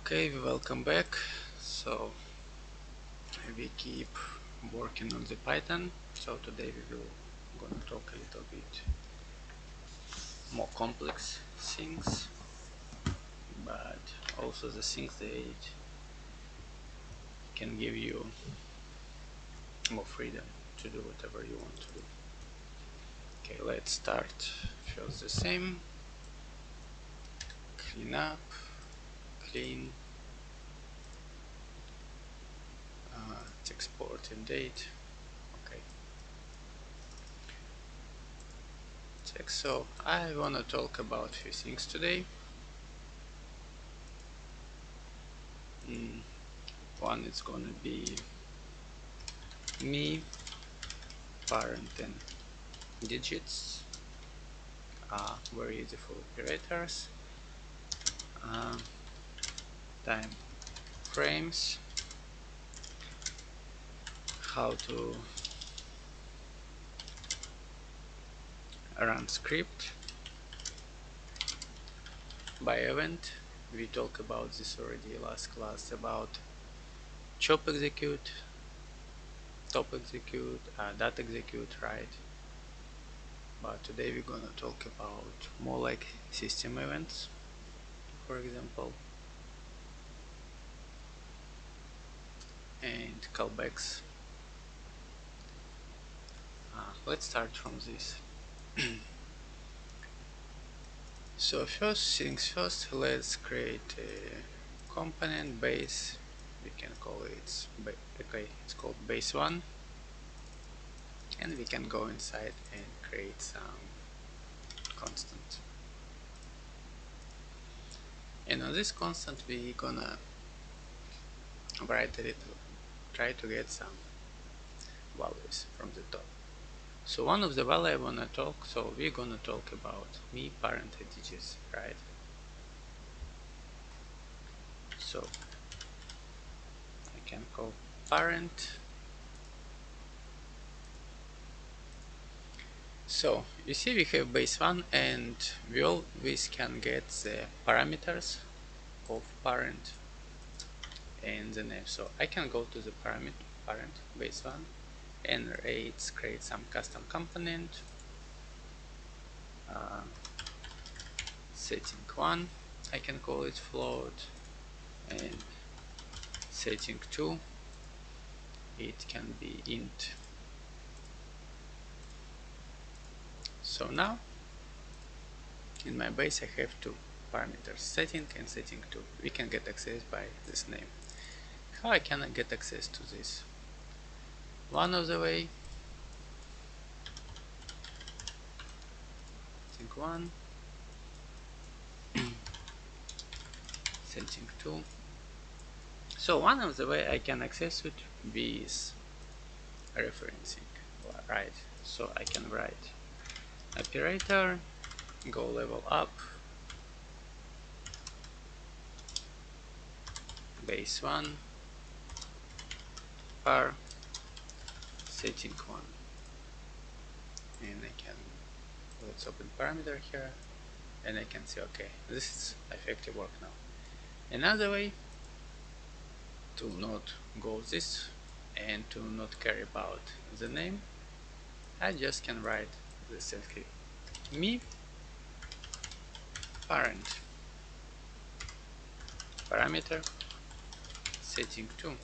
Okay, welcome back. So we keep working on the Python. So today we will gonna talk a little bit more complex things, but also the things that can give you more freedom to do whatever you want to do. Okay, let's start. First the same. Clean up, clean, export and date. Okay. Check. So I wanna talk about a few things today. One is gonna be me, parent and digits, very easy for operators, uh, time frames, how to run script by event. We talked about this already last class about chop execute, top execute, dot execute, right? But today we're gonna talk about more like system events, for example, and callbacks. Let's start from this. So first things first, let's create a component base. We can call it okay, it's called base1, and we can go inside and create some constant. And on this constant we gonna write a little, try to get some values from the top. So one of the value I wanna talk, so we're gonna talk about me parent integers, right? So I can call parent. So you see we have base1 and we always can get the parameters of parent and the name. So I can go to the parent base1 and create some custom component, uh, setting 1, I can call it float, and setting 2, it can be int. So now in my base I have two parameters, setting and setting 2. We can get access by this name. How I can get access to this? One of the way, setting 1, setting 2. So one of the way I can access it is referencing, right? So I can write operator, go level up, base1, par, setting 1. And I can, let's open parameter here, and I can see, okay, this is effective work now. Another way to not go this and to not care about the name, I just can write the script me parent parameter setting 2.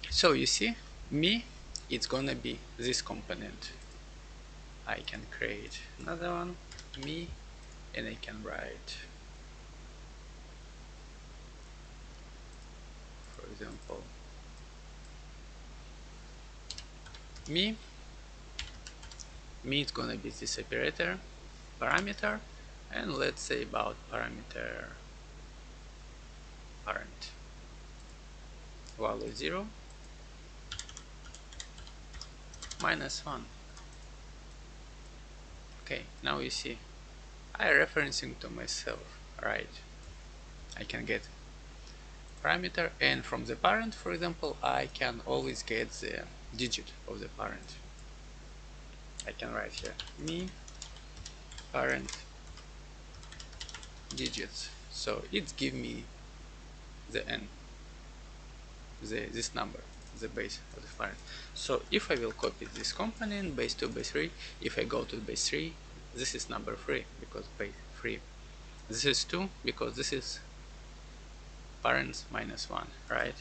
So you see, me, it's gonna be this component. I can create another one, me, and I can write, for example, me is gonna be this operator parameter, and let's say about parameter parent value 0 -1. Okay, now you see I referencing to myself, right? I can get parameter, and from the parent, for example, I can always get the digit of the parent. I can write here me parent digits, so it give me the n, this number, the base of the parent. So if I will copy this component base 2 base 3, if I go to base 3, this is number 3 because base 3, this is 2 because this is parents minus 1, right?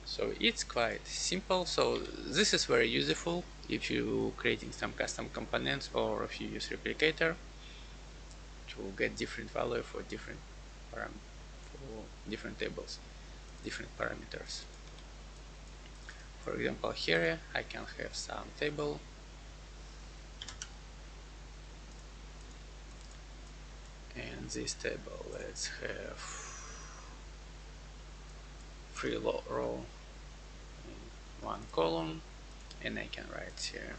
So it's quite simple. So this is very useful if you creating some custom components or if you use replicator to get different value for different tables, different parameters. For example, here I can have some table, and this table, let's have 3 row in 1 column, and I can write here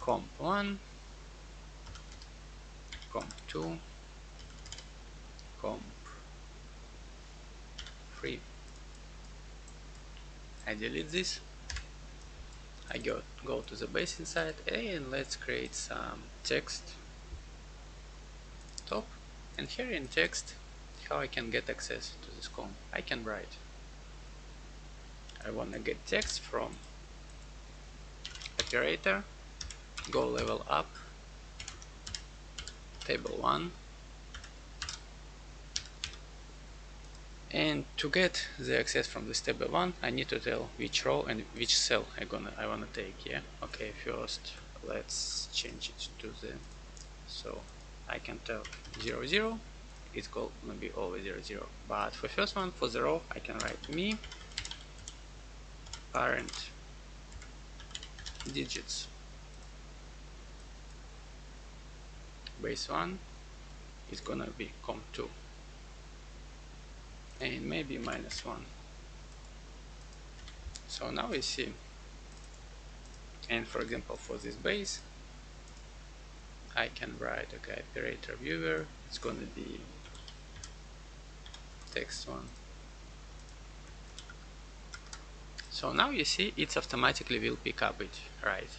comp1, comp2, comp3. I delete this. I go to the base inside, and let's create some text top. And here in text, how I can get access to this column? I can write, I want to get text from operator, go level up, table 1, and to get the access from this table 1, I need to tell which row and which cell I wanna take. Yeah, okay, first let's change it to the, so I can tell 0 0, it's gonna be always 0 0, but for first one, for the row, I can write me parent digits base 1 is gonna be comp2 and maybe minus 1. So now we see, and for example for this base I can write, okay, operator viewer, it's gonna be text 1. So now you see it automatically will pick up it, right?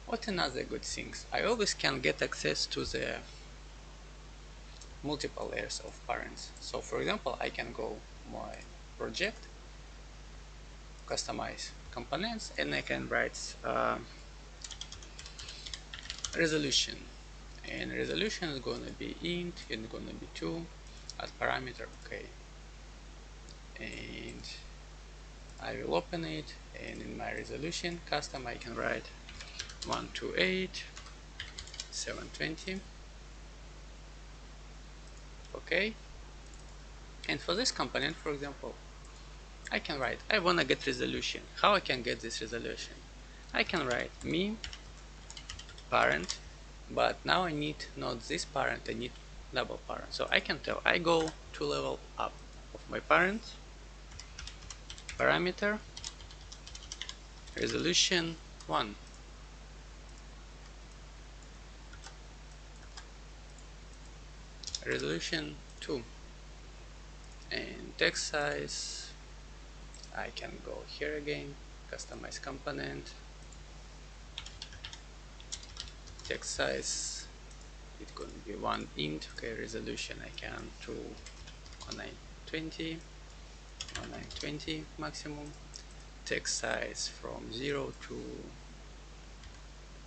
What another good things? I always can get access to the multiple layers of parents. So for example, I can go my project, customize components, and I can write resolution. And resolution is gonna be int, and gonna be 2 as parameter, okay. And I will open it, and in my resolution custom I can write 128 720. Okay, and for this component, for example, I can write I want to get resolution. How I can get this resolution? I can write me parent, but now I need not this parent, I need double parent. So I can tell I go to level up of my parent, parameter resolution 1, resolution 2, and text size. I can go here again, customize component, text size, it's going to be 1 int, okay, resolution I can to 1920 maximum, text size from 0 to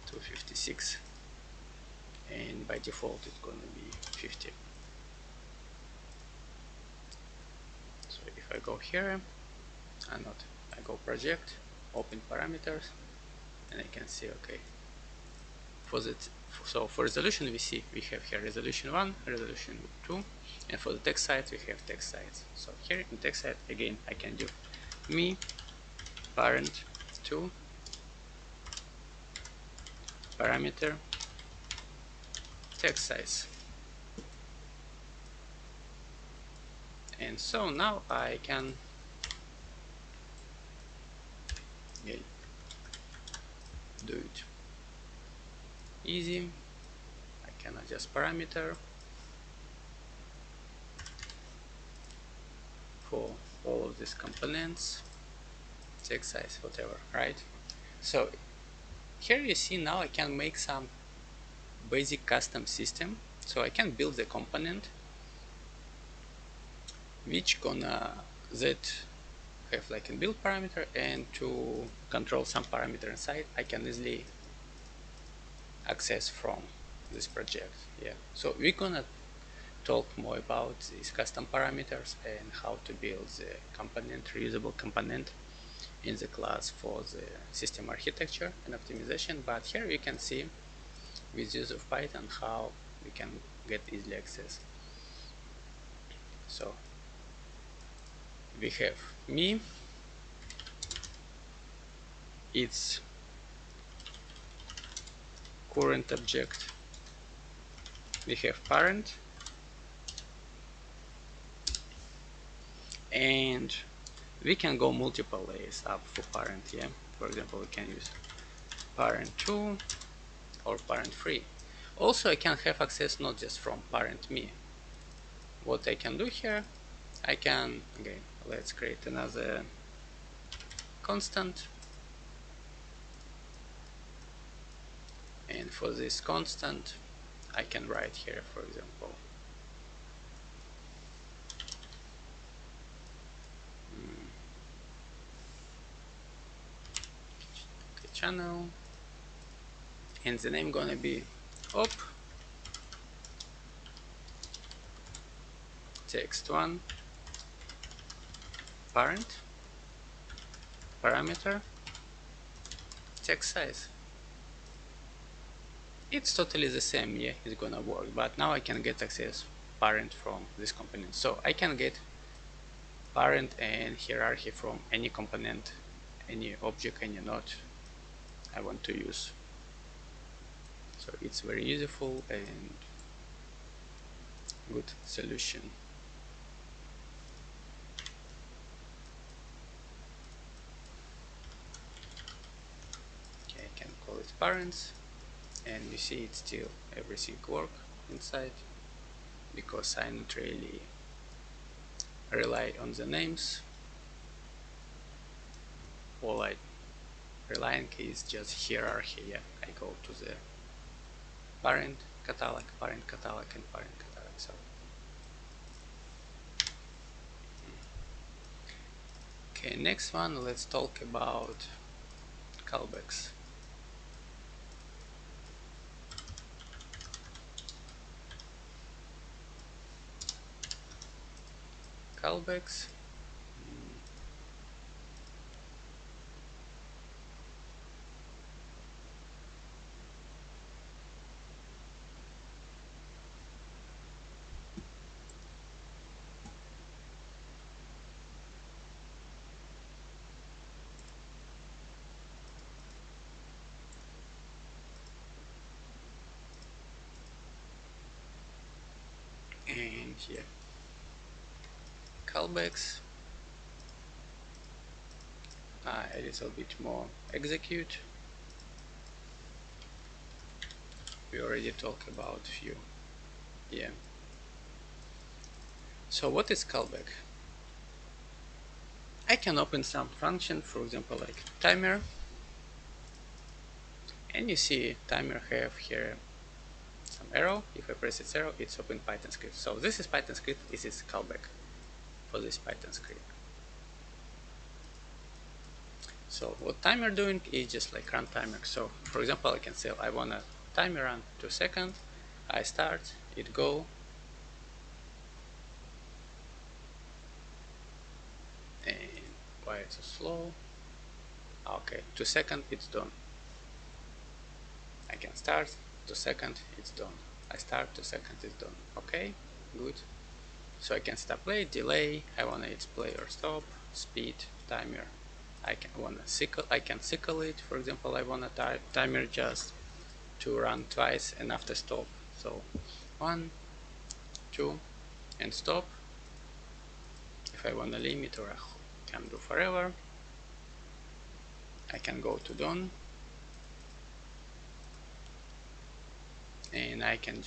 256, and by default it's going to be 50. So if I go here, I go project, open parameters, and I can see, okay, for that, so for resolution we see we have here resolution 1, resolution 2, and for the text size we have text size. So here in text size again I can do me parent 2 parameter text size. And so now I can do it easy. I can adjust parameter for all of these components, text size, whatever, right? So here you see now I can make some basic custom system. So I can build the component which gonna that have like a build parameter, and to control some parameter inside I can easily access from this project. Yeah, so we're gonna talk more about these custom parameters and how to build the component, reusable component in the class for the system architecture and optimization. But here you can see with use of Python how we can get easily access. So we have me, its current object, we have parent, and we can go multiple layers up for parent. Yeah, for example, we can use parent 2 or parent 3. Also I can have access not just from parent me. What I can do here, I can, again, let's create another constant, and for this constant I can write here, for example, channel, and the name gonna be op text1 parent parameter text size. It's totally the same, yeah, it's gonna work, but now I can get access parent from this component. So I can get parent and hierarchy from any component, any object, any node I want to use. So it's very useful and good solution. Okay, I can call it parents, and you see it's still everything work inside, because I not really rely on the names. All I relying is just hierarchy. Yeah, I go to the parent catalog, and parent catalog. So okay, next one, let's talk about callbacks. Callbacks. And here, callbacks, a little bit more execute. We already talked about few. Yeah. So what is callback? I can open some function, for example, like timer, and you see timer have here some arrow. If I press its arrow, it's open Python script. So this is Python script. This is callback for this Python script. So what timer doing is just like run timer. So for example, I can say I want a timer run 2 seconds. I start, it go, and why it's so slow? Okay, 2 seconds, it's done. I can start, 2 seconds, it's done. I start, 2 seconds, it's done. Okay, good. So I can stop play, delay, I want it's play or stop, speed, timer. I can cycle it. For example, I want a timer just to run twice and after stop. So 1, 2, and stop. If I want a limit, or I can do forever, I can go to done, and I can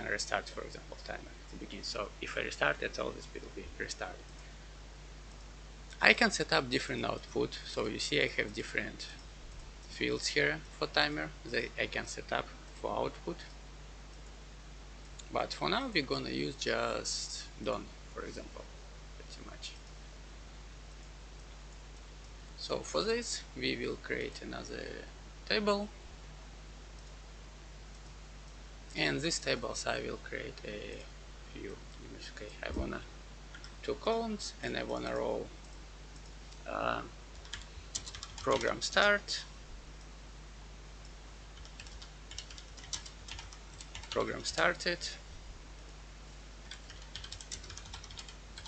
restart, for example, timer at the beginning. So if I restart it, all this will be restarted. I can set up different output. So you see I have different fields here for timer that I can set up for output, but for now we're gonna use just done, for example, pretty much. So for this we will create another table, and these tables I will create a few. Okay, I wanna 2 columns, and I wanna row program start, program started,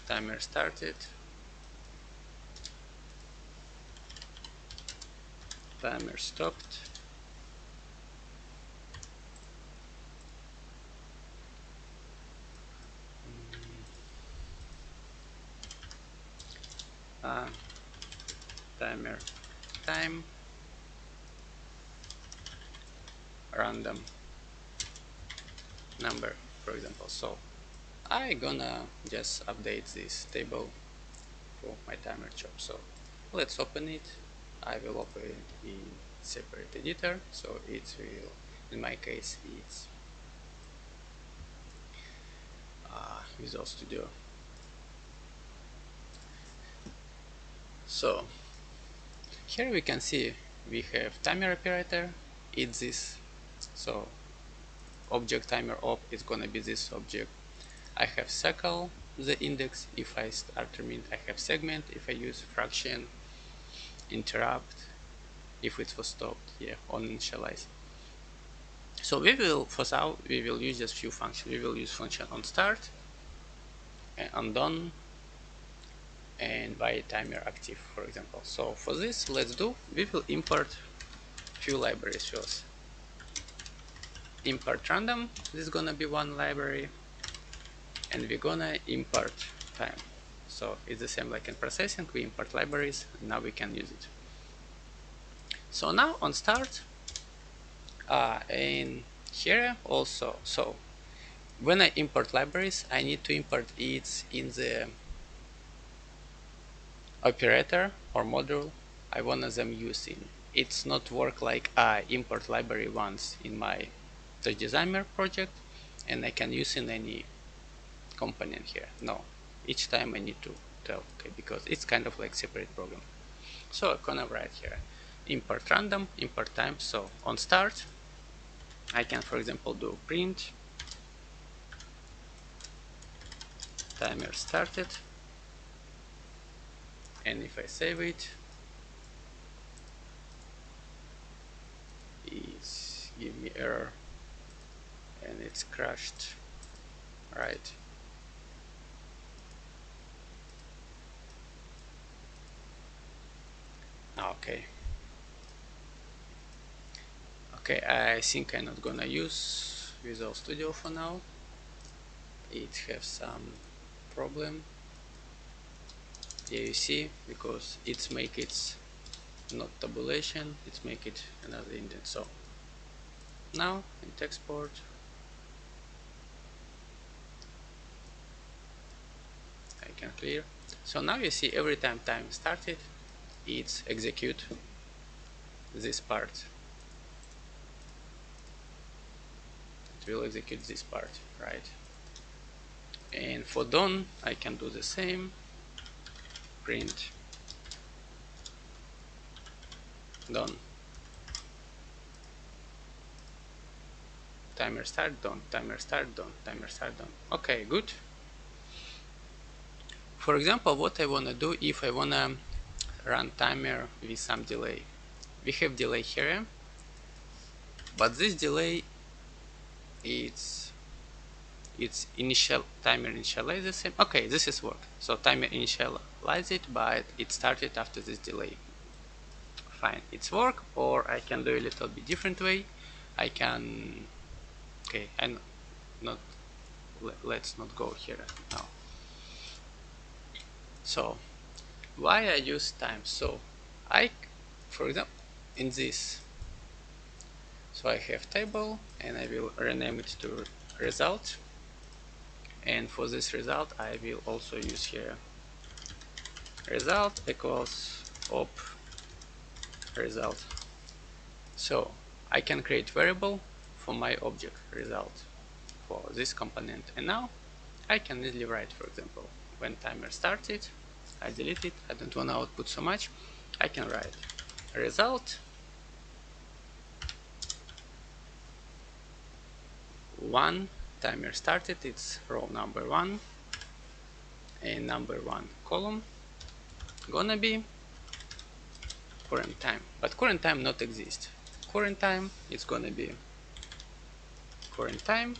timer started, timer stopped, timer time, random number, for example. So I gonna just update this table for my timer job. So let's open it. I will open it in separate editor, so it will, in my case, it's Visual Studio. So here we can see we have timer operator. It's this. So object timer op is gonna be this object. I have cycle, the index if I start terminate. I have segment if I use fraction, interrupt if it was stopped, yeah, on initialize. So we will, for now, we will use just few functions. We will use function on start, and on done, and by timer active, for example. So for this, let's do, we will import few libraries first. Import random, this is gonna be one library, and we're gonna import time. So it's the same like in processing, we import libraries, and now we can use it. So now on start, and here also, so when I import libraries, I need to import it in the operator or module I want them using. It's not work like I import library once in my TouchDesigner project and I can use in any component here. No, each time I need to tell, okay, because it's kind of like separate program. So I'm gonna write here import random, import time. So on start, I can, for example, do print timer started, and if I save it, it's give me error and it's crashed, right? Okay. Okay, I think I'm not gonna use Visual Studio for now. It has some problem. Yeah, you see, because it's make it not tabulation, it's make it another indent. So now in export, I can clear. So now you see every time time started, it's execute this part. It will execute this part, right? And for done, I can do the same. Print done. Timer start done. Timer start done. Timer start done. Okay, good. For example, what I wanna do if I wanna run timer with some delay. We have delay here, but this delay it's initial timer initialize the same. Okay, this is work. So timer initialize it, but it started after this delay. Fine, it's work. Or I can do a little bit different way. I can, okay, and not let's not go here now. So why I use time? So I, for example, in this, so I have table and I will rename it to result, and for this result I will also use here result equals op result. So I can create variable for my object result for this component, and now I can easily write, for example, when timer started, I delete it, I don't want to output so much, I can write result 1, timer started, it's row number 1, and number 1 column gonna be current time, but current time not exist. Current time is gonna be current time,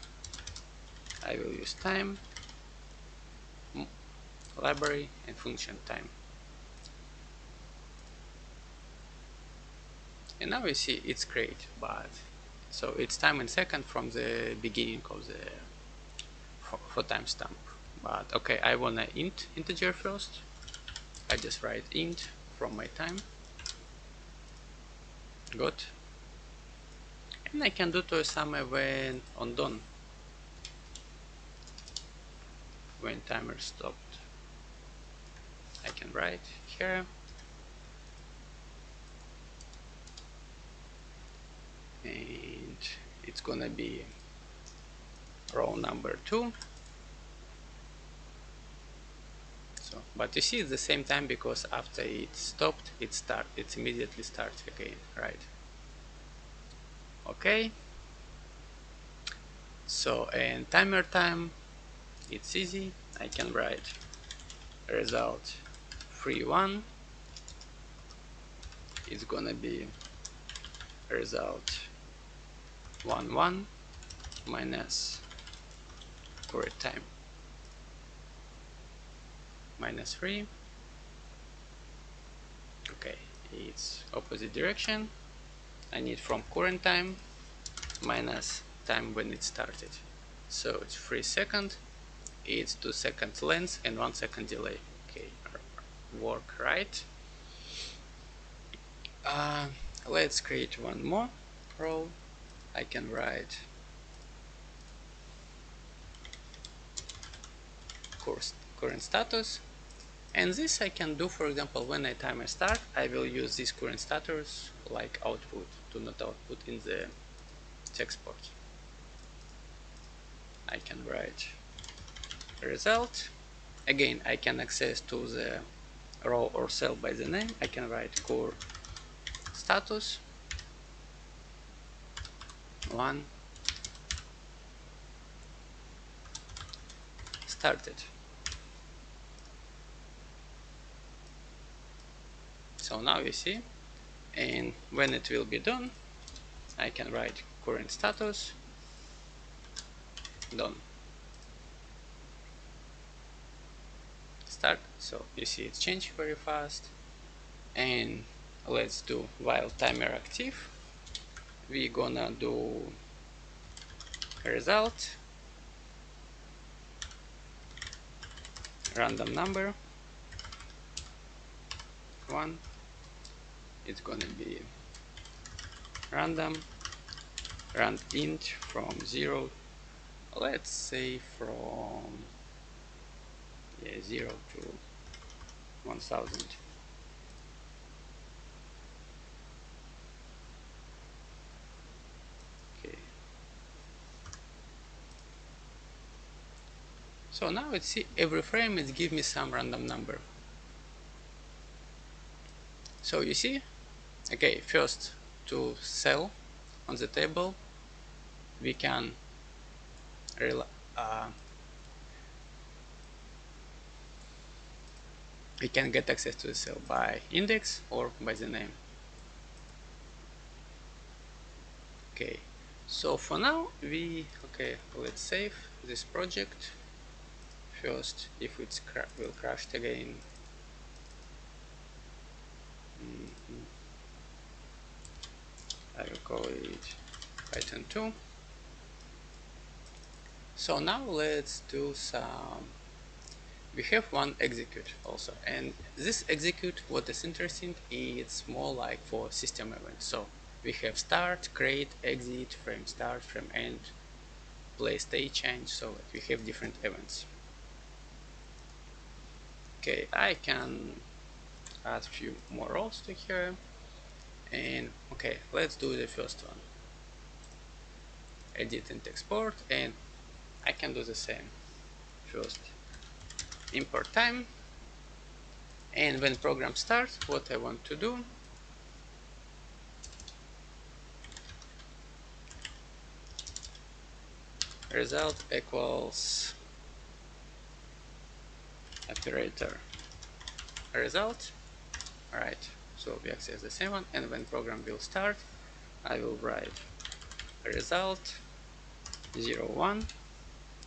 I will use time, library, and function time. And now you see it's great, but so it's time in second from the beginning of the for timestamp. But okay, I wanna integer first. I just write int from my time. Good. And I can do to somewhere when on done, when timer stopped. I can write here, and it's gonna be row number 2. So, but you see it's the same time because after it stopped, it immediately starts again, right? Okay. So, and timer time, it's easy. I can write result 3.1 is gonna be result 1.1 minus current time minus 3. Okay, it's opposite direction. I need from current time minus time when it started. So it's 3 seconds, it's 2 seconds length and 1 second delay. Okay, work right. Let's create one more row. I can write current status, and this I can do, for example, when a timer start, I will use this current status like output to not output in the text port. I can write result. Again, I can access to the row or cell by the name. I can write core status 1 started. So now you see, and when it will be done, I can write current status done. Start. So you see it's changed very fast. And let's do while timer active. We gonna do result random number 1. It's gonna be random rand int from 0, let's say from 0 to 1000. Okay, so now let's see, every frame it give me some random number. So you see, okay, first to cell on the table we can get access to the cell by index or by the name. Okay, so for now let's save this project. First, if it's will crash again, I will call it Python 2. So now let's do some, we have one execute also, and this execute, what is interesting, it's more like for system events. So we have start, create, exit, frame start, frame end, play state change, so we have different events. Okay, I can add a few more rows to here. And okay, let's do the first one, edit and export, and I can do the same. First import time, and when program starts, what I want to do, result equals operator result. Alright, so we access the same one, and when program will start, I will write result 01,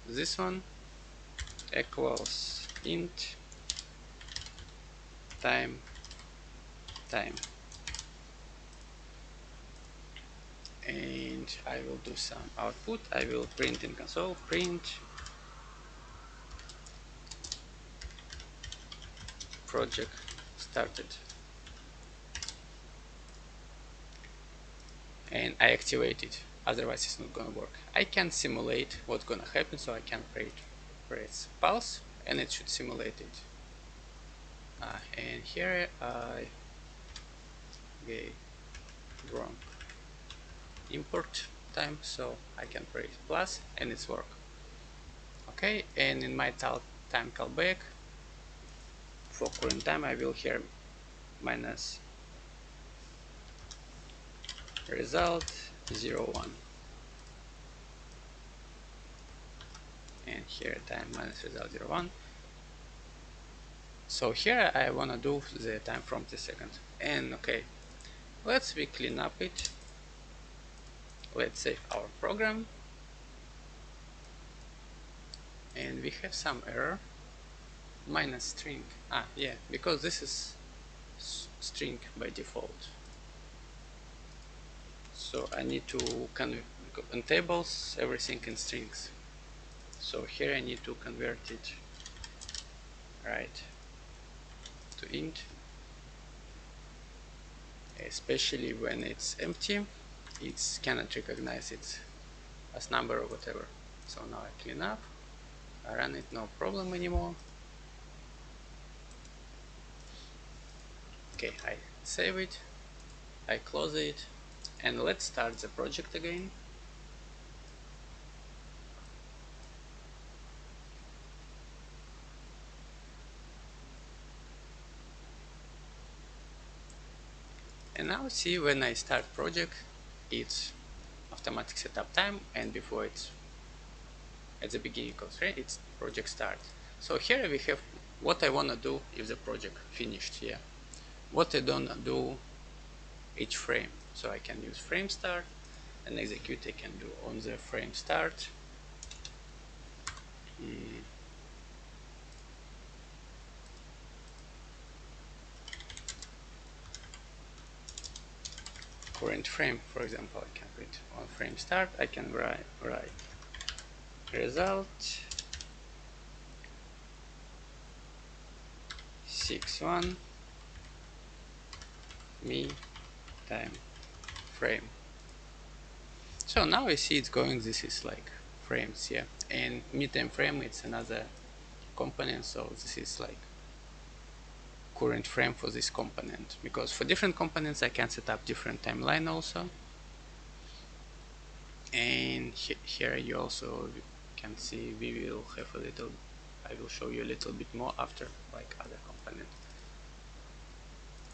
this one equals int time, and I will do some output. I will print in console, print project started, and I activate it, otherwise it's not gonna work. I can simulate what's gonna happen, so I can press pulse and it should simulate it. And here I gave wrong import time, so I can press plus and it's work. Okay, and in my time callback for current time I will here minus result 01, and here time minus result 01. So here I wanna do the time from the second. And okay, let's clean up it. Let's save our program, and we have some error, minus string. Yeah, because this is string by default. So I need to in tables everything in strings. So here I need to convert it right to int, especially when it's empty. It cannot recognize it as number or whatever. So now I clean up, I run it, no problem anymore. Okay, I save it, I close it, and let's start the project again. And now see, when I start project, it's automatic setup time, and before it's at the beginning of it's project start. So here we have what I wanna do if the project finished here. What I don't do each frame. So I can use frame start and execute. I can do on the frame start. Current frame, for example, I can put on frame start. I can write result 6.1 me time frame. So now I see it's going, this is like frames here, and me time frame, it's another component, so this is like current frame for this component, because for different components I can set up different timeline also. And here you also can see we will have a little, I will show you a little bit more after, like other component.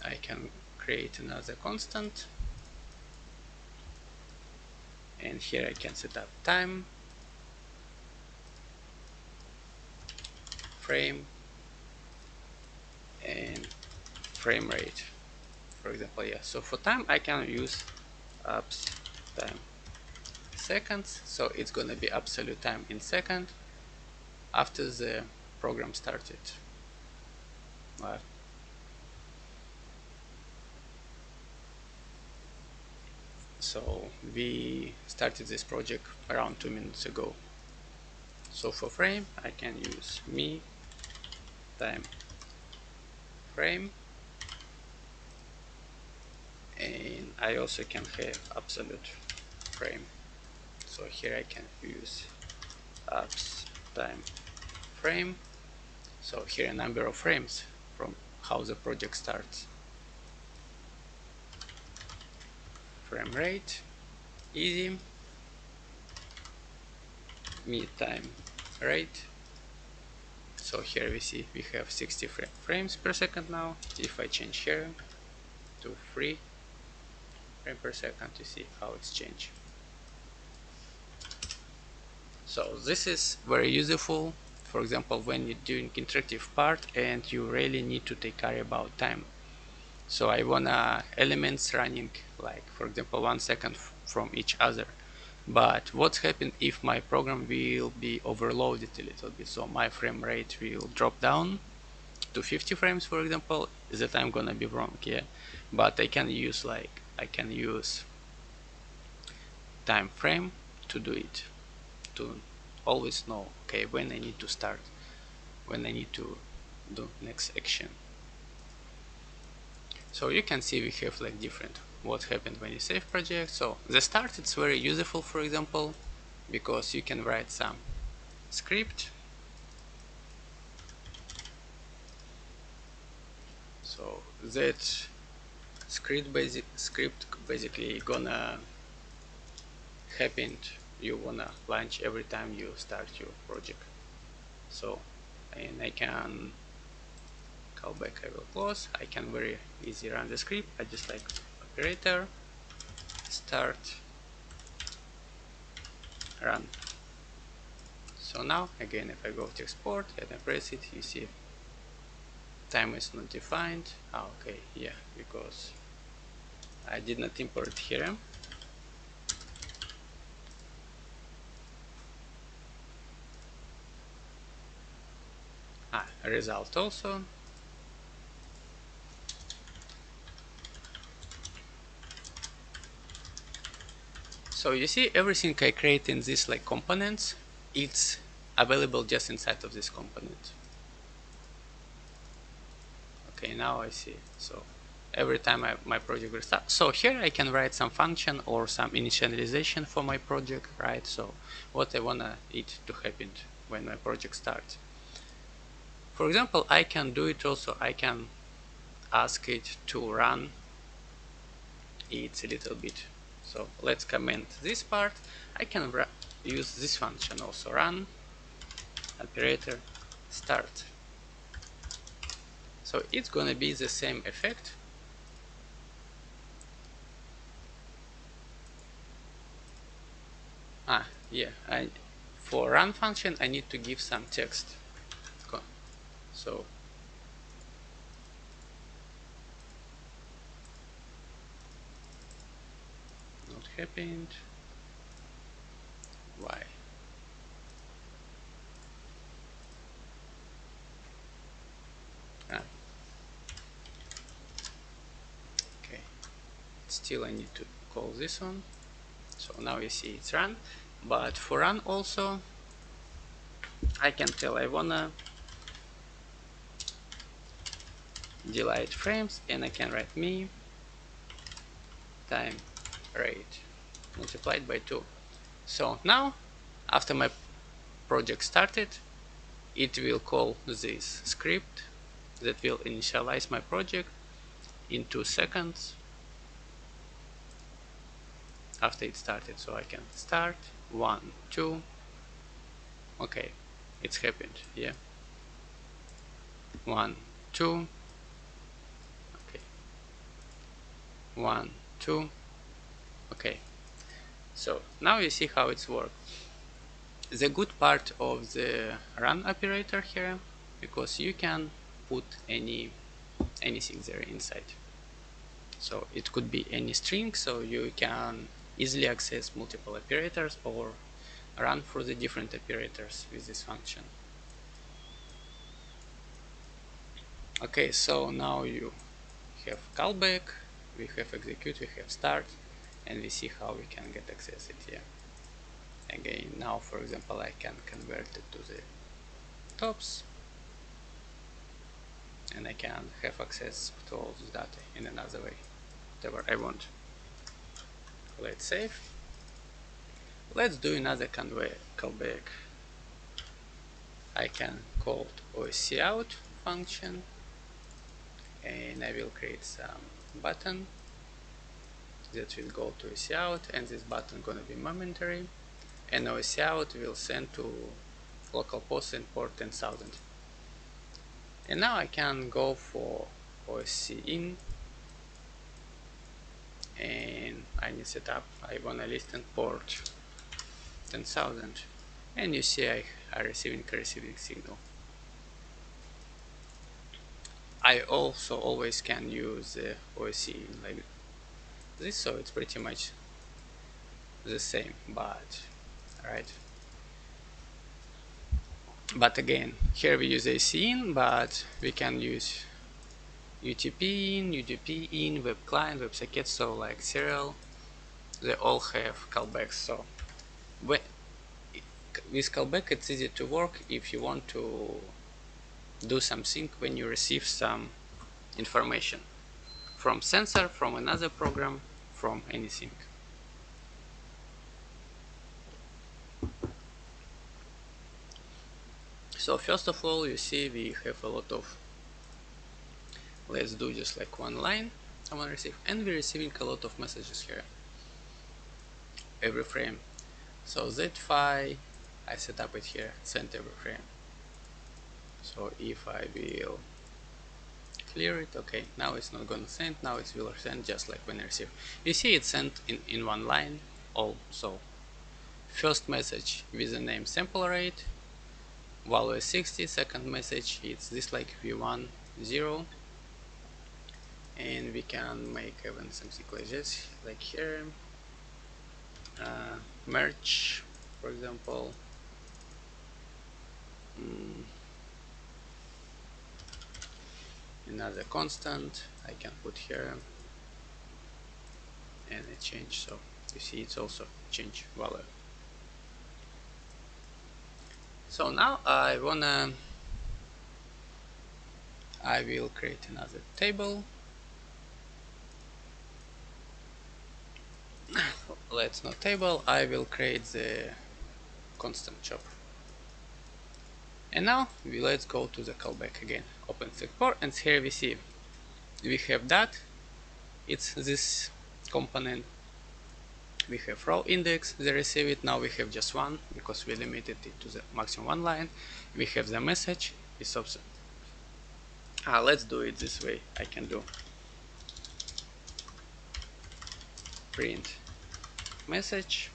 I can create another constant, and here I can set up time, frame, and frame rate, for example. Yeah, so for time I can use abs time seconds, so it's gonna be absolute time in second after the program started. So we started this project around 2 minutes ago. So for frame I can use me time frame, and I also can have absolute frame. So here I can use abs time frame. So here a number of frames from how the project starts. frame rate, easy, meet time rate. So here we see we have 60 frames per second now. If I change here to 3 frames per second, you see how it's changed. So this is very useful, for example, when you're doing interactive part and you really need to take care about time. So I wanna elements running like, for example, 1 second from each other. But what's happened if my program will be overloaded a little bit? So my frame rate will drop down to 50 frames, for example. That I'm gonna be wrong, yeah. But I can use time frame to do it, to always know, okay, when I need to start, when I need to do next action. So you can see we have like different what happened when you save project. So the start, it's very useful, for example, because you can write some script. So that script basically gonna happen, you wanna launch every time you start your project. So, and I can call back, I will close, I can very easy run the script. I just like operator start run. So now again, if I go to export and I press it, you see time is not defined. Okay, yeah, because I did not import here. Result also. So you see everything I create in this like components, it's available just inside of this component. Okay, now I see. So every time my project restarts. So here I can write some function or some initialization for my project, right? So what I wanna it to happen when my project starts. For example, I can do it also, I can ask it to run it a little bit. So let's comment this part. I can use this function also, run operator start. So it's gonna be the same effect. Yeah, for run function I need to give some text. So not happened. Why? Okay. Still I need to call this one. So now you see it's run. But for run also I can tell I wanna delete frames and I can write me time rate multiplied by 2. So now after my project started, it will call this script that will initialize my project in 2 seconds after it started. So I can start 1 2. Okay, it's happened. Yeah, 1 2. Okay, 1 2. Okay, so now you see how it's worked. The good part of the run operator here, because you can put anything there inside. So it could be any string, so you can easily access multiple operators or run through the different operators with this function. Okay, so now you have callback, we have execute, we have start, and we see how we can get access it here. Again, now for example I can convert it to the tops and I can have access to all this data in another way, whatever I want. Let's save. Let's do another callback. I can call OSCOut function and I will create some button. that will go to EC out, and this button gonna be momentary, and now EC out will send to localhost and port 10,000. And now I can go for OSC in, and I need set up. I wanna listen port 10,000, and you see I receiving a receiving signal. I also always can use OSC like this, so it's pretty much the same, but right. But again, here we use AC in, but we can use UTP in, UDP in, web client, WebSocket, so like serial, they all have callbacks. So with callback it's easy to work if you want to do something when you receive some information from sensor, from another program, from anything. So first of all, you see we have a lot of, let's do just like one line I want to receive, and we're receiving a lot of messages here every frame. So Z-Fi, I set up it here, send every frame. So if I will clear it, okay, now it's not gonna send, now it will send just like when I receive. You see it sent in one line all. So first message with the name sample rate, value is 60, second message it's this like V1 0, and we can make even something like this, like here, merge, for example. Another constant I can put here, and it change. So you see it's also change value. So now I will create another table. Let's not table, I will create the constant chop. And now let's go to the callback again. Open export, and here we see we have that. It's this component. We have row index, they receive it. Now we have just one because we limited it to the maximum one line. We have the message. It's also let's do it this way. I can do print message,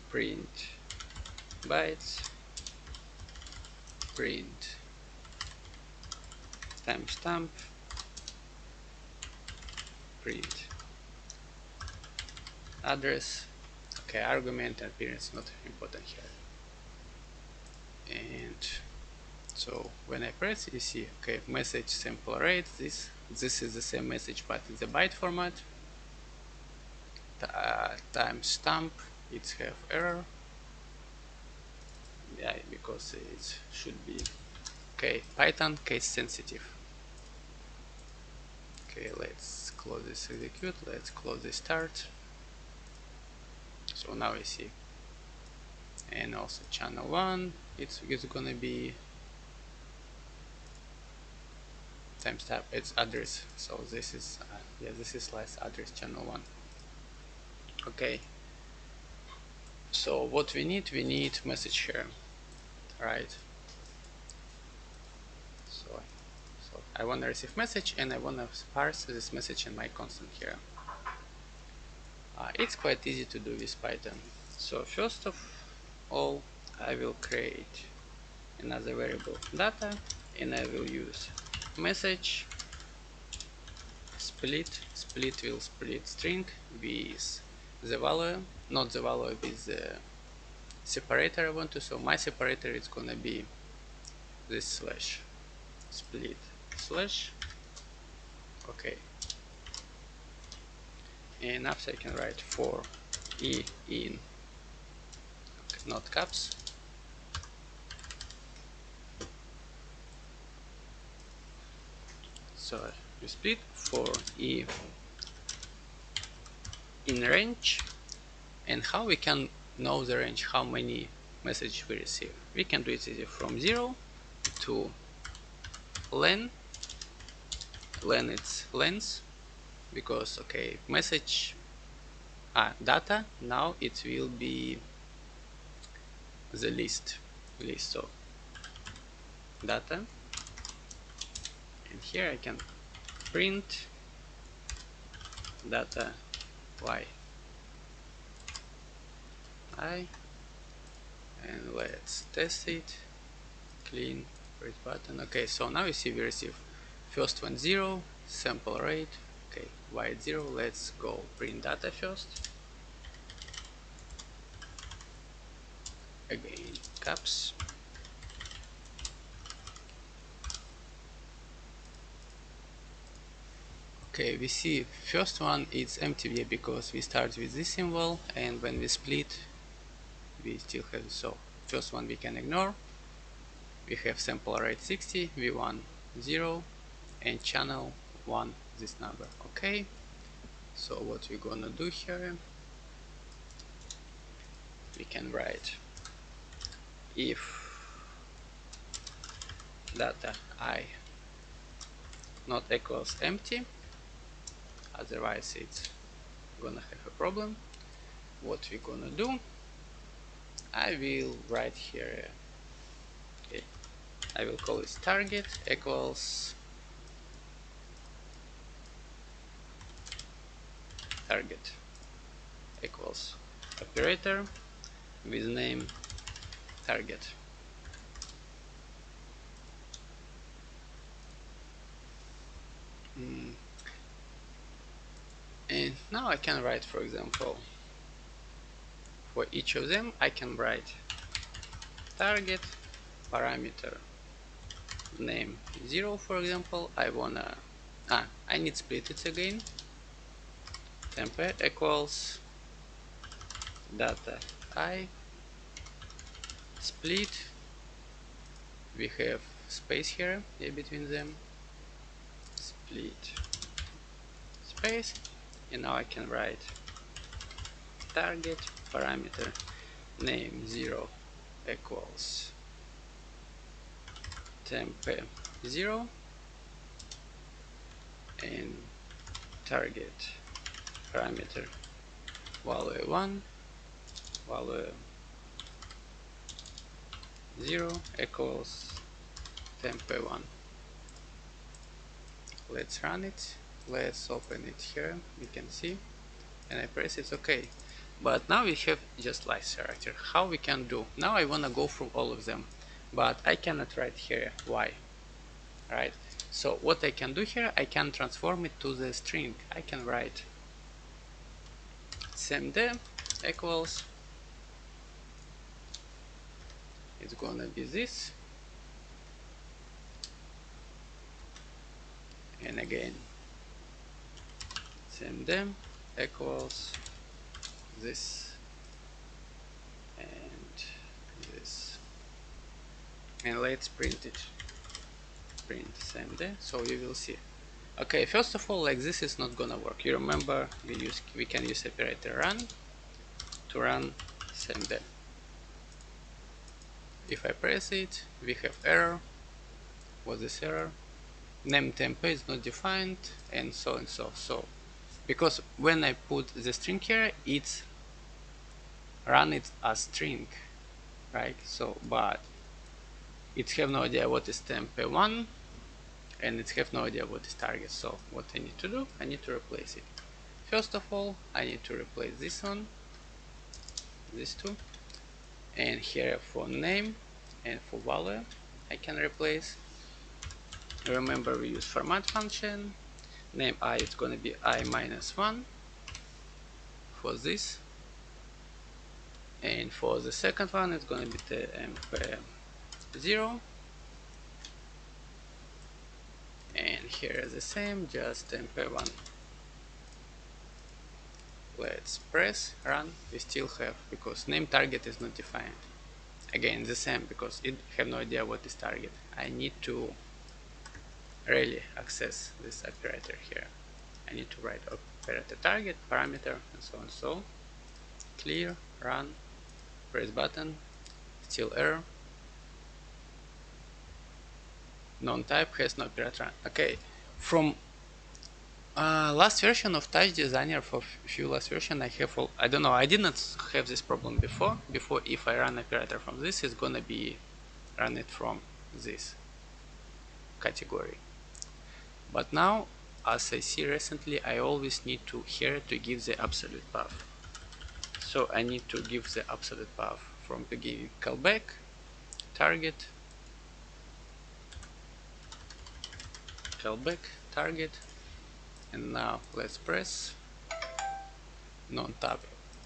print bytes, print timestamp, print address. Okay, argument and appearance not important here. And so when I press, you see, okay, message sample rate. This is the same message, but in the byte format. Timestamp, it have error. Yeah, because it should be okay. Python case sensitive. Okay, let's close this execute. Let's close this start. So now we see, and also channel 1. It's gonna be timestamp. It's address. So this is yeah, this is slice address channel 1. Okay. So what we need message here, right? So I want to receive message, and I want to parse this message in my constant here. It's quite easy to do with Python. So first of all, I will create another variable data, and I will use message split. Split will split string with the value, not the value, with the separator I want to. So my separator is gonna be this slash split slash. Okay, and after I can write for e in, okay, not caps. So you split for e in range. And how we can know the range, how many messages we receive? We can do it easy from 0 to len. Len it's length. because okay, message data, now it will be the list. So data, and here I can print data y I, and let's test it. Clean, press button. Okay, so now you see we receive first one 0, sample rate, okay, y 0. Let's go print data first. Again, caps. Okay, we see first one is empty because we start with this symbol, and when we split we still have, so first one we can ignore. We have sample rate 60, v1 0, and channel 1 this number. Okay, so what we're gonna do here, we can write if data I not equals empty, otherwise it's gonna have a problem. What we're gonna do, I will write here, okay, I will call this target equals operator with name target. And now I can write, for example, for each of them I can write target parameter name 0, for example. I wanna I need split it again. Temp equals data I split, we have space here between them, split space, and now I can write target parameter name 0 equals temp 0 and target parameter value 1 value 0 equals temp 1. Let's run it, let's open it here, we can see, and I press it, okay. But now we have just slice character. How we can do? Now I wanna go through all of them, but I cannot write here why, right? So what I can do here, I can transform it to the string. I can write semd equals, it's gonna be this, and again semd equals this and this, and let's print it. Print semd, so you will see. Okay, first of all, like this is not gonna work. You remember we can use operator run to run semd. If I press it, we have error. What's this error? Name temp is not defined, and so and so. So because when I put the string here, it's run it as string, right? So but it have no idea what is temp1, and it have no idea what is target. So what I need to do, I need to replace it. First of all, I need to replace this one, these two, and here for name and for value I can replace. Remember we use format function. Name I is gonna be I minus 1 for this, and for the second one it's gonna be temp 0, and here the same, just temp 1. Let's press run. We still have, because name target is not defined. Again the same, because it have no idea what is target. I need to really access this operator here. I need to write operator target parameter and so on. So clear, run, press button, still error, non-type has no operator run. Okay, from Last version of Touch Designer, for few last version I have all, I don't know, I did not have this problem before. If I run operator from this, it's gonna be run it from this category. But now, as I see recently, I always need to here to give the absolute path. So I need to give the absolute path from beginning. Callback, target, callback, target, and now let's press non-tab.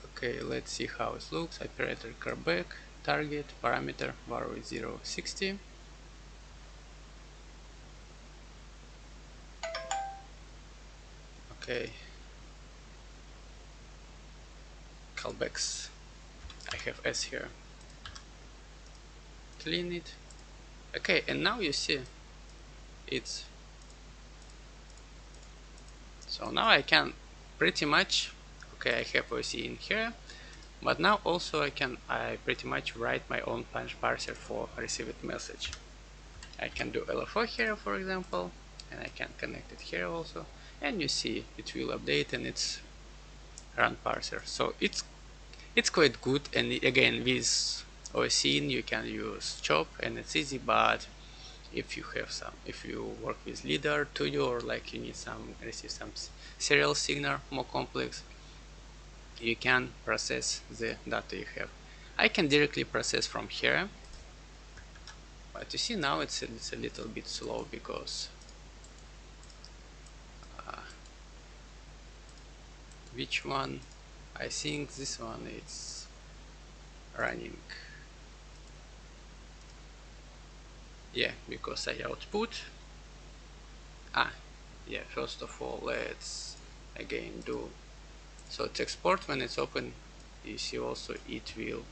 Okay, let's see how it looks. Operator callback, target, parameter var with 0.60. Okay, callbacks. I have S here. Clean it. Okay, and now you see it's. So now I can pretty much. Okay, I have OC in here, but now also I pretty much write my own punch parser for received message. I can do LFO here, for example, and I can connect it here also, and you see it will update and it's run parser. So it's quite good, and again with OSIN you can use chop and it's easy. But if you work with leader to your, like you need some receive some serial signal more complex, you can process the data you have. I can directly process from here, but you see now it's a little bit slow because which one? I think this one is running. Yeah, because I output. Yeah, first of all, let's again do. So to export when it's open, you see also it will.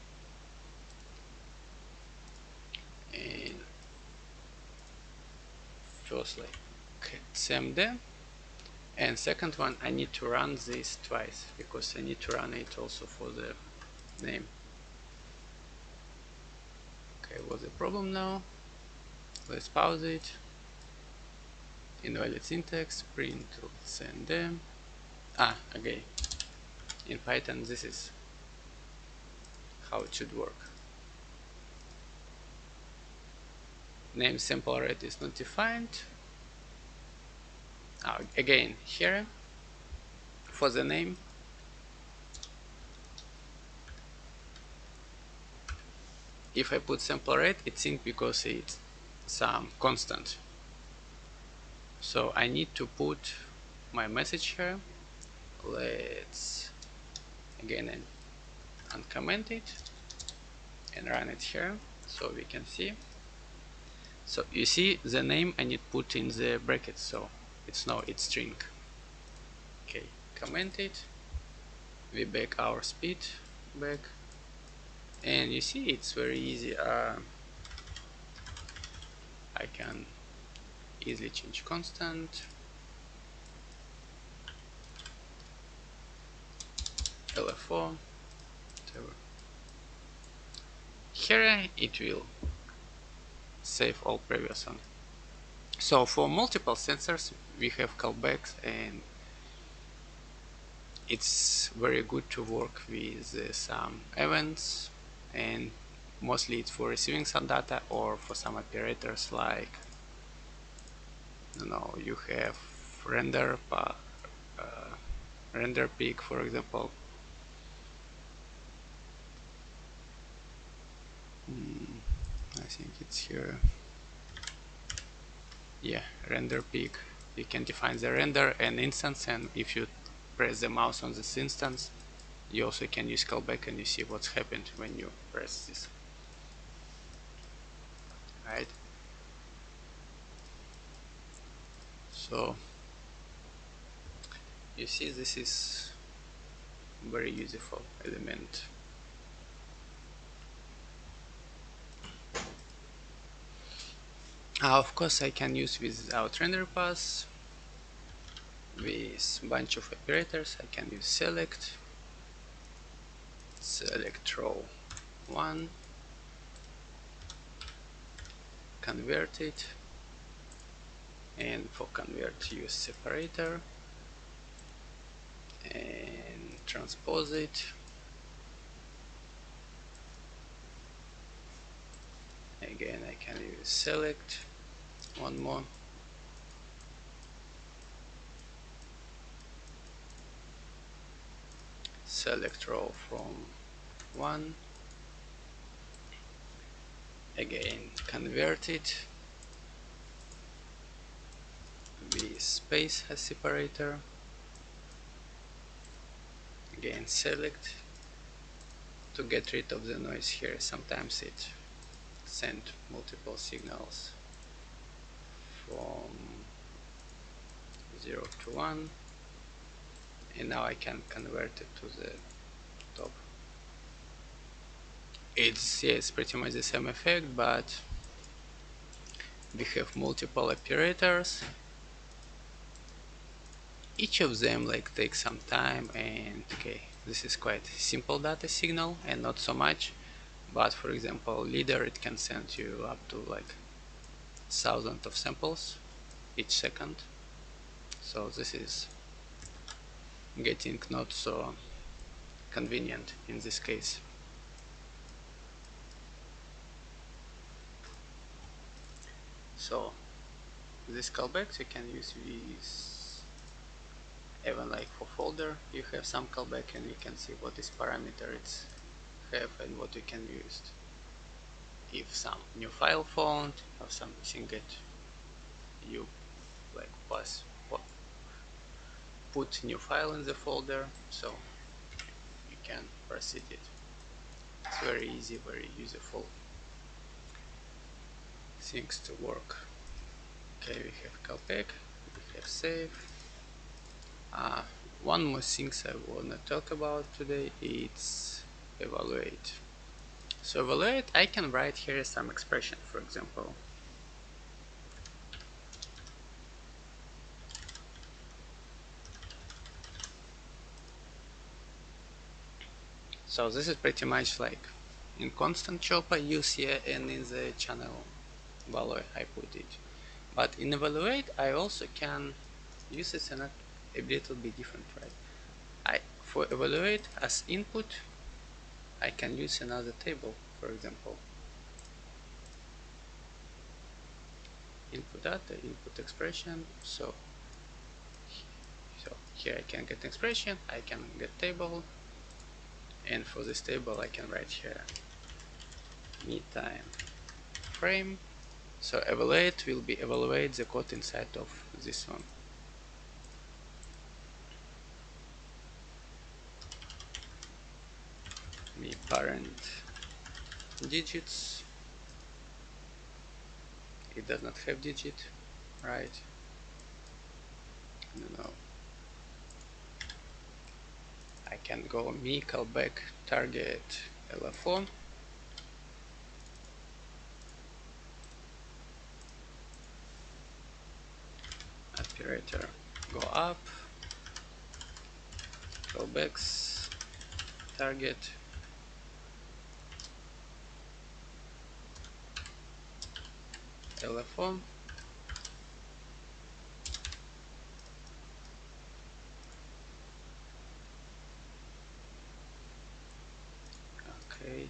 And firstly, CMD. And second one, I need to run this twice because I need to run it also for the name. Okay, what's the problem now? Let's pause it. Invalid syntax, print to CMD. Okay. In Python, this is how it should work. Name sample rate is not defined. Again, here for the name, if I put sample rate, it thinks because it's some constant. So I need to put my message here. Let's again uncomment it and run it here so we can see. So you see the name I need put in the brackets, so it's string. Okay, comment it. We back our speed back, and you see it's very easy. I can easily change constant, LFO, whatever. Here it will save all previous one. So for multiple sensors we have callbacks, and it's very good to work with some events, and mostly it's for receiving some data or for some operators like you have render render peak, for example. I think it's here. Yeah, render peak. You can define the render and instance, and if you press the mouse on this instance, you also can use callback and you see what's happened when you press this. Right? So you see this is very useful element. Of course I can use without render pass. With bunch of operators I can use select row 1, convert it, and for convert use separator, transpose it. Again, I can use select, one more. Select row from 1. Again, convert it. V space has separator. Again, select to get rid of the noise here. Sometimes it sends multiple signals from 0 to 1, and now I can convert it to the top. It's pretty much the same effect, but we have multiple operators. Each of them takes some time, and okay, this is quite simple data signal and not so much. But for example, leader, it can send you up to thousands of samples each second. So this is getting not so convenient in this case. So these callbacks you can use with even for folder. You have some callback and you can see what this parameter it's have and what you can use. If some new file found or something that you pass put new file in the folder, so you can proceed it. It's very easy, very useful things to work. Okay, we have callback, we have save. One more thing I wanna talk about today is evaluate. So evaluate, I can write here some expression, for example. So this is pretty much like in constant chop I use here, and in the channel value I put it. But in evaluate I also can use it in a little bit different, right? For evaluate as input I can use another table, for example. Input data, input expression. So here I can get expression, I can get table, and for this table I can write here mean time frame. So evaluate will be evaluate the code inside of this one. Me parent digits. It does not have digit, right? No. I can go me callback target LFO. Operator go up. Callbacks target LFO. Okay.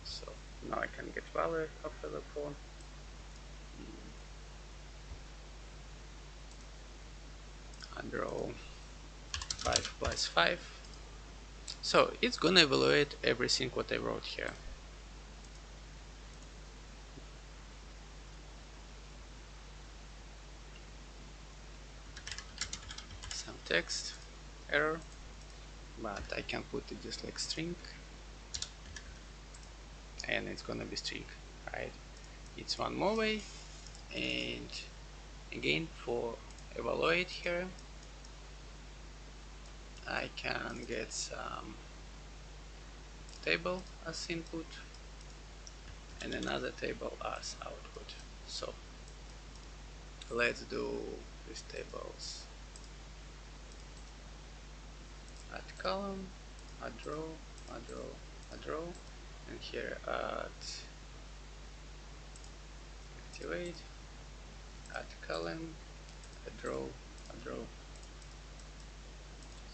So now I can get value of LFO. Draw 5 plus 5. So it's gonna evaluate everything what I wrote here. Some text error, but I can put it just like string, and it's gonna be string, right? It's one more way. And again, for evaluate here I can get some table as input and another table as output. So let's do these tables. Add column, add row, add row, add row, and here add activate, add column, add row, add row.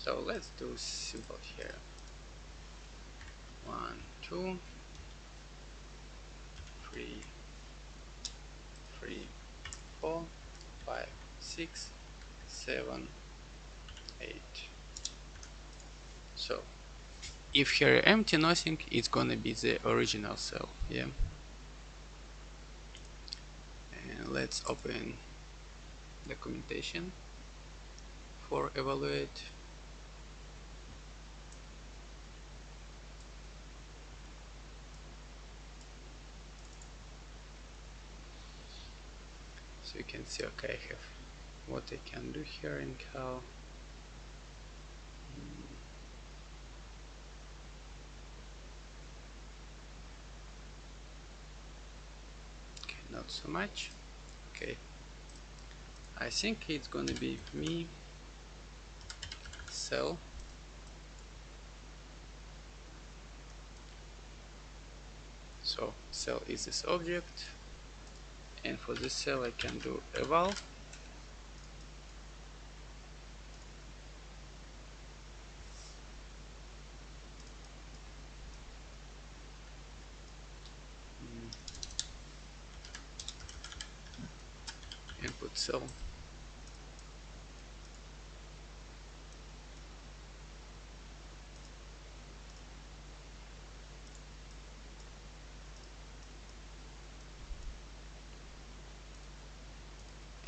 So let's do simple here. 1, 2, 3, 3, 4, 5, 6, 7, 8. So if here empty nothing, it's gonna be the original cell. Yeah. And let's open documentation for evaluate. So you can see, okay, I have what I can do here and how. Okay, not so much. Okay, I think it's gonna be me cell. So cell is this object, and for this cell I can do eval. Input cell.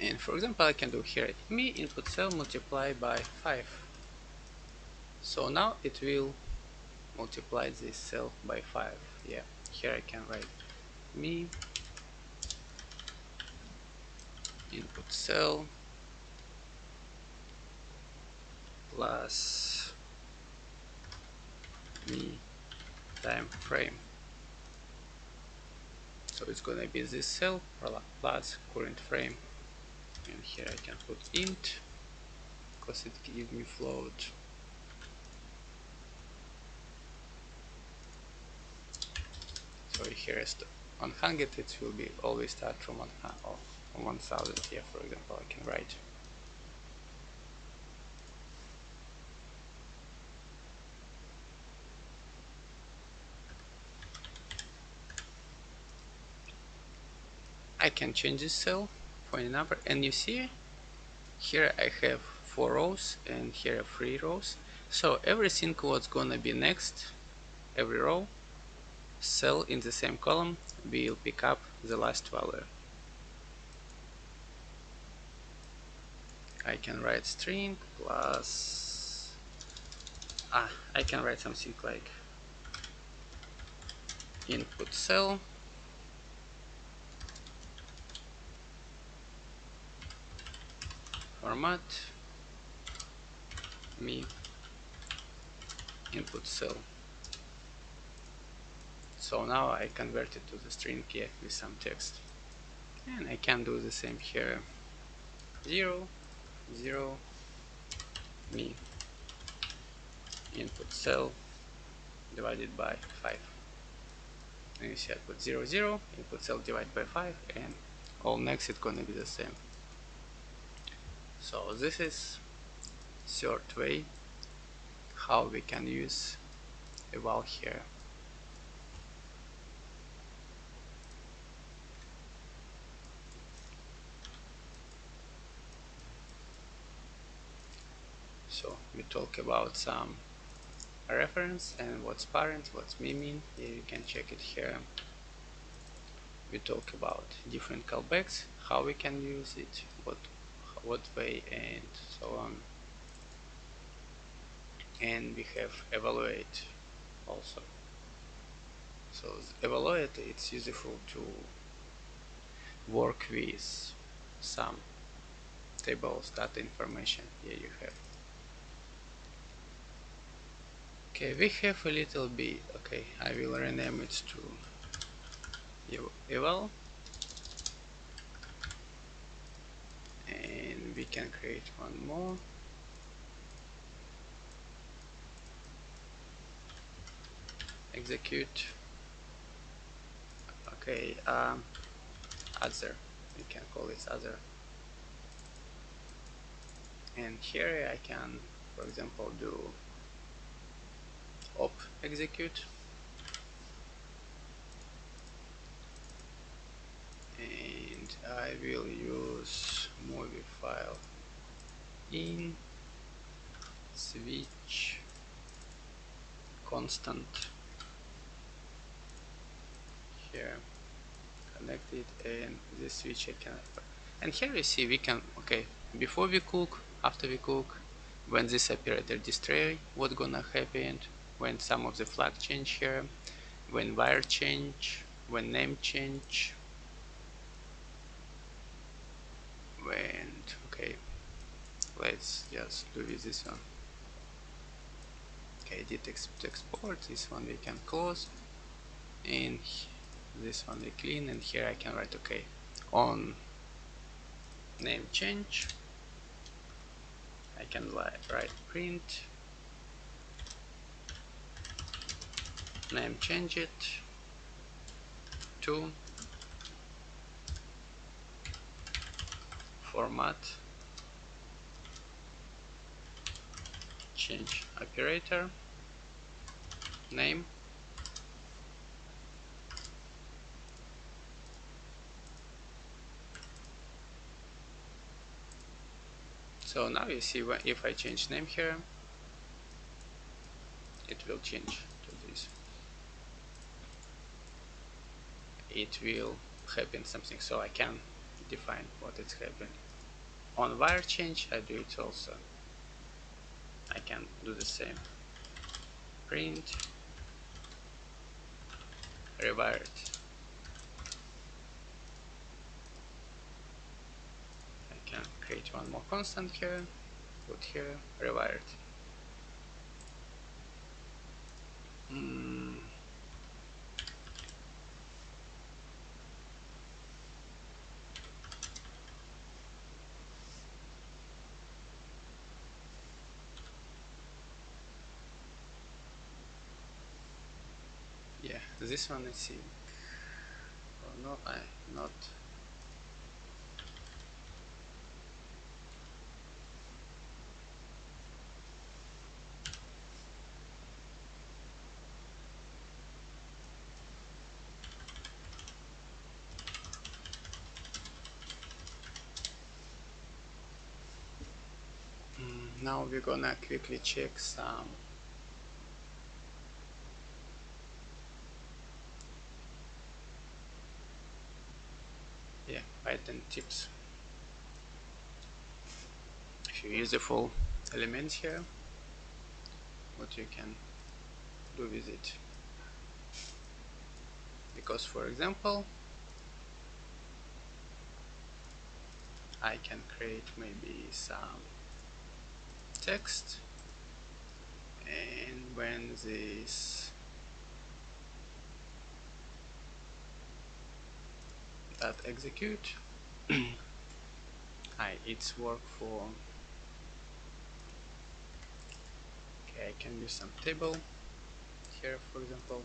And for example, I can do here me input cell multiply by 5. So now it will multiply this cell by 5. Yeah, here I can write me input cell plus me time frame. So it's gonna be this cell plus current frame. And here I can put int because it gives me float. So here is 100, it will be always start from 1000 here, for example, I can write. I can change this cell for any number, and you see here I have 4 rows and here 3 rows. So everything what's gonna be next, every row, cell in the same column will pick up the last value. I can write string plus I can write something like input cell format me input cell. So now I convert it to the string here with some text, and I can do the same here. 0 0 me input cell divided by 5. And you see I put 0 0 input cell divided by 5, and all next it's gonna be the same. So this is third way how we can use eval here. So we talk about some reference and what's parent, what's me mean. Here you can check it here. We talk about different callbacks, how we can use it, what way, and so on. And we have evaluate also. So evaluate, it's useful to work with some tables, data information. Here you have. Okay, we have a little bit. Okay, I will rename it to eval, and we can create one more. Execute. Okay, other. We can call it other. And here I can for example, do op execute, and I will use movie file in switch constant here connected, and this switch I can, and here you see we can, okay, before we cook, after we cook, when this operator destroy, what gonna happen, when some of the flag change here, when wire change, when name change, when, okay, let's just do with this one. Okay, did export, this one we can close, and this one we clean, and here I can write, okay, on name change I can write print name change it to format change operator name. So now you see if I change name here, it will change to this. It will happen something, so I can define what is happening. On wire change I do it also. I can do the same. Print rewired. I can create one more constant here, put here rewired. Yeah, this one I see. Oh no, I not. Now we're gonna quickly check some Python tips. If you use the full elements here, what you can do with it. Because for example, I can create maybe some text, and when this that execute, it's work for, okay, I can use some table here, for example.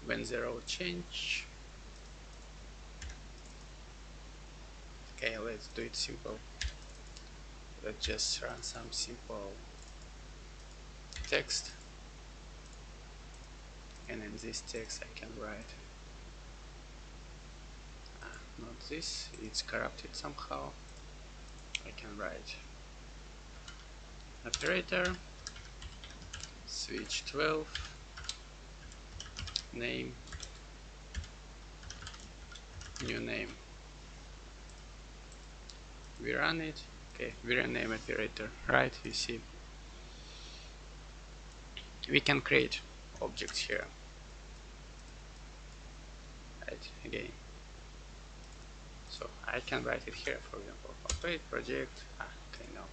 When zero change, okay, let's do it simple. Let's just run some simple text, and in this text I can write not this, it's corrupted somehow. I can write operator switch 12 name new name. We run it, okay, we rename operator, right? You see we can create objects here, right? Again, so I can write it here, for example, operate project. Okay, now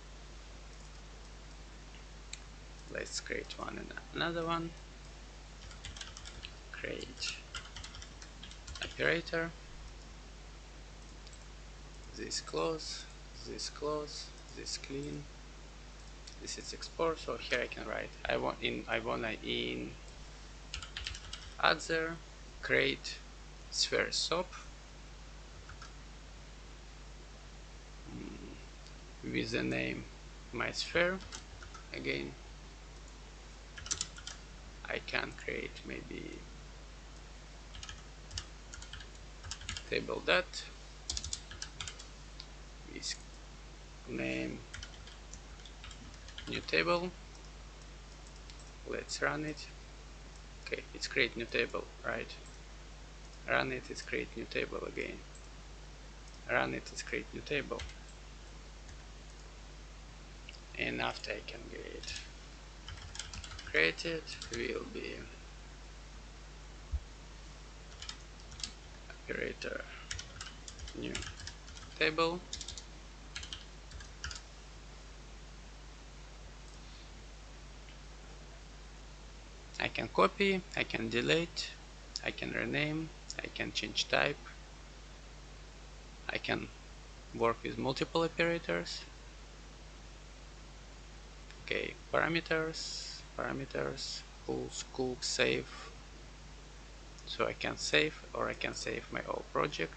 let's create one and another one. Create operator, this close, this close, this clean, this is export. So here I can write I wanna in other create sphere SOP with the name my sphere again. I can create maybe table dot with name new table. Let's run it. Okay, it's create new table, right? Run it, it's create new table again. Run it, it's create new table. And after I can get created will be operator new table. I can copy, I can delete, I can rename, I can change type, I can work with multiple operators. Okay, parameters, pulse, cook, save. So I can save, or I can save my old project.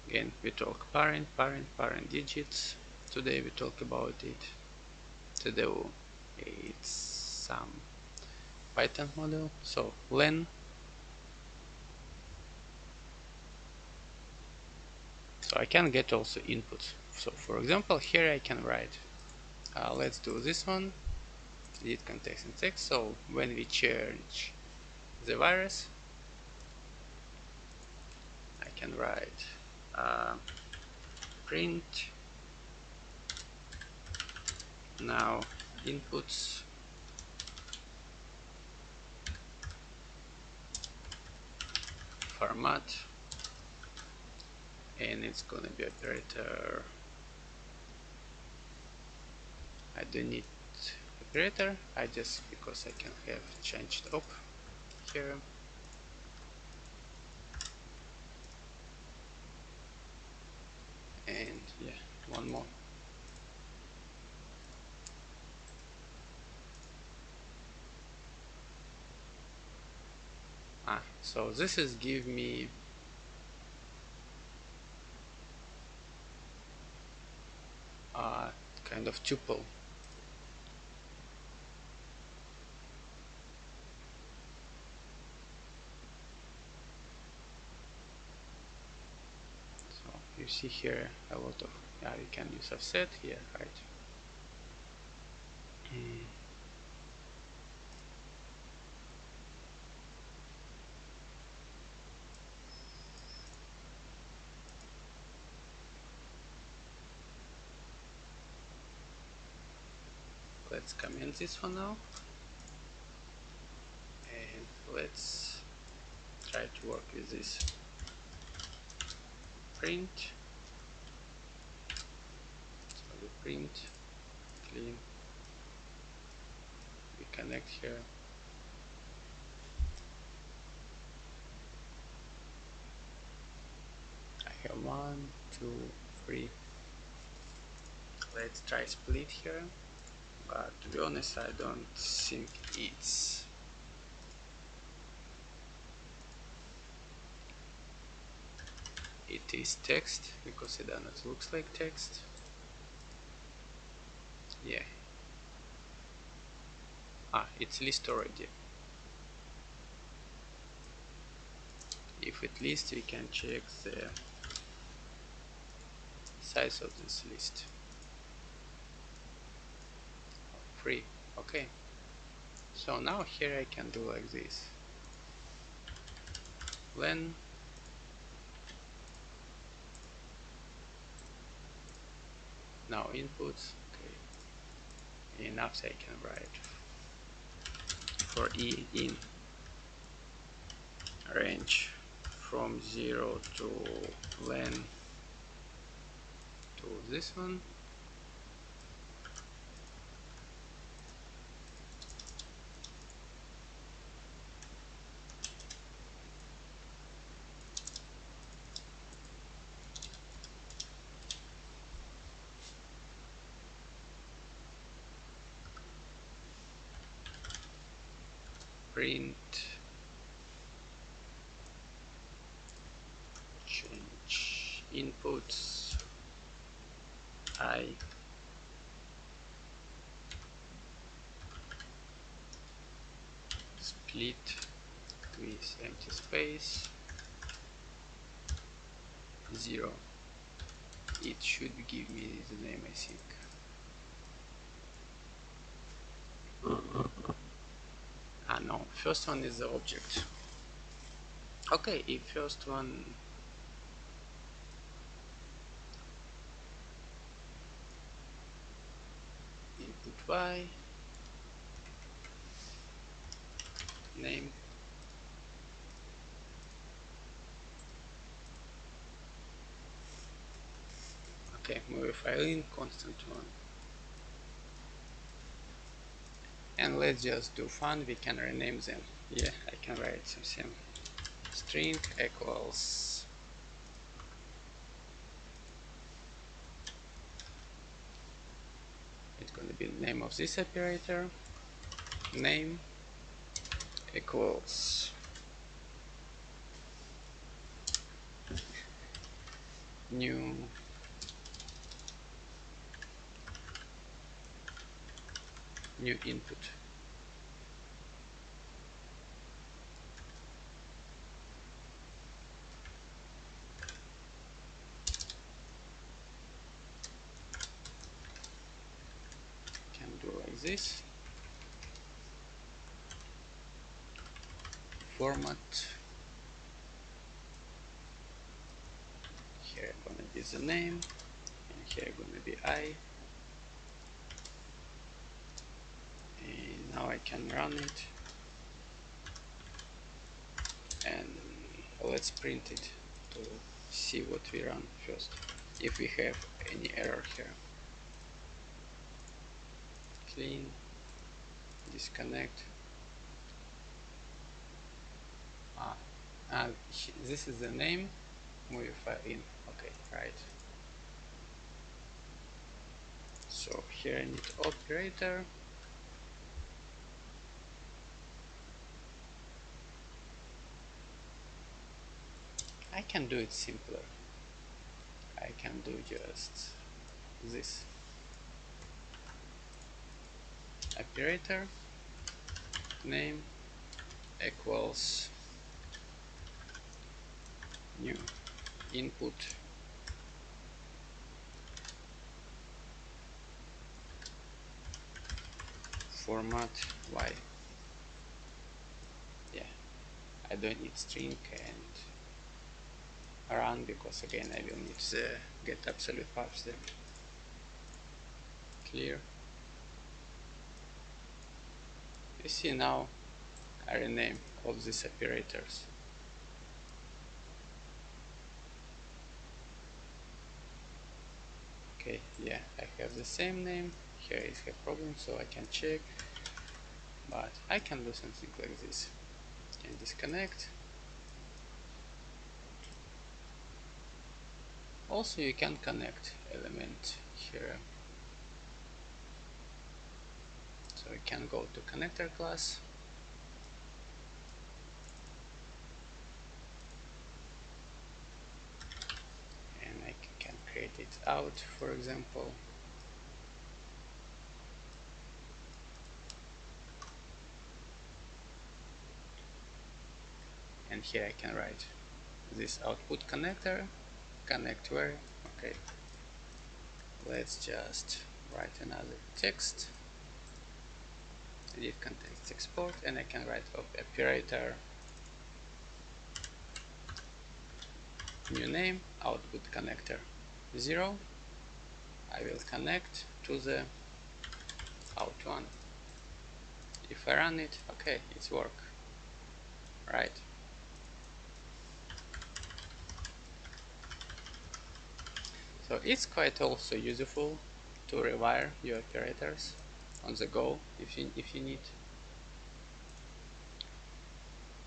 Again, we talk parent digits. Today we talk about it. Today it's some Python model. So len. So I can get also inputs. So for example, here I can write. Let's do this one. Delete context and text. So when we change the virus, I can write print now inputs format, and it's gonna be operator. I don't need operator, I just, because I can have changed op here. And yeah, one more. So this is give me a kind of tuple. So you see here a lot of, you can use offset here, right? Let's comment this for now, and let's try to work with this print. So we print clean, we connect here. I have 1, 2, 3. Let's try split here, but to be honest I don't think it is text, because it doesn't looks like text. Yeah. It's list already. If it lists, we can check the size of this list. 3. Okay. So now here I can do like this. Len now inputs. Okay. And after I can write for e in range from 0 to len to this one. Print inputs I split with empty space 0. It should give me the name, I think. Ah no, first one is the object. Okay, if first one input y name okay, modify in constant one. And let's just do fun, we can rename them. Yeah, I can write something. String equals it's going to be the name of this operator. Name equals new input. Can do like this. Format. Here gonna be the name, and here gonna be I. And now I can run it, and let's print it to see what we run first. If we have any error here, clean, disconnect. This is the name. Modify in. Okay, right. So here I need operator. I can do it simpler. I can do just this. Operator name equals new input format y. Yeah, I don't need string and run because again I will need the get absolute paths there. Clear. You see now I rename all these operators. Okay, yeah, I have the same name. Here is a problem, so I can check, but I can do something like this. Can disconnect. Also, you can connect element here. So I can go to connector class. And I can create it out, for example. And here I can write this output connector, connect where, okay. Let's just write another text, edit context export, and I can write operator new name output connector 0. I will connect to the out one. If I run it, okay, it's work, right? So it's quite also useful to rewire your operators on the go if you need.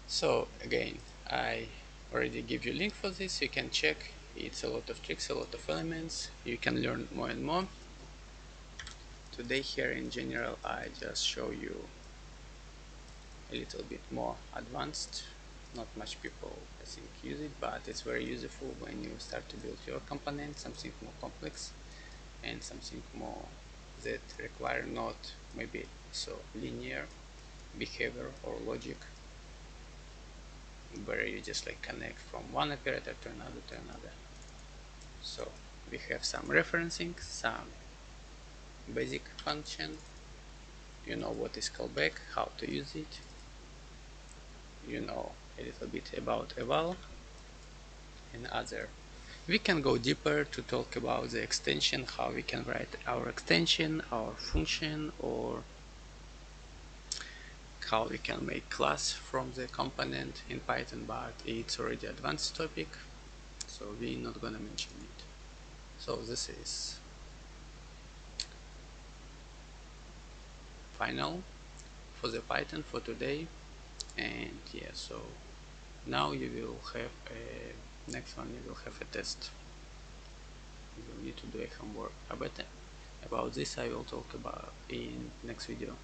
So again, I already give you a link for this, you can check. It's a lot of tricks, a lot of elements, you can learn more and more. Today here in general I just show you a little bit more advanced not much people I think use it, but it's very useful when you start to build your component, something more complex and something more that require not maybe so linear behavior or logic, where you just like connect from one operator to another. So we have some referencing, some basic function, you know what is callback, how to use it, you know a little bit about eval and other. We can go deeper to talk about the extension, how we can write our extension, our function, or how we can make class from the component in Python, but it's already advanced topic, so we're not gonna mention it. So this is final for the Python for today, and yeah, so now you will have a next one, you will have a test. You will need to do a homework about this I will talk about in next video.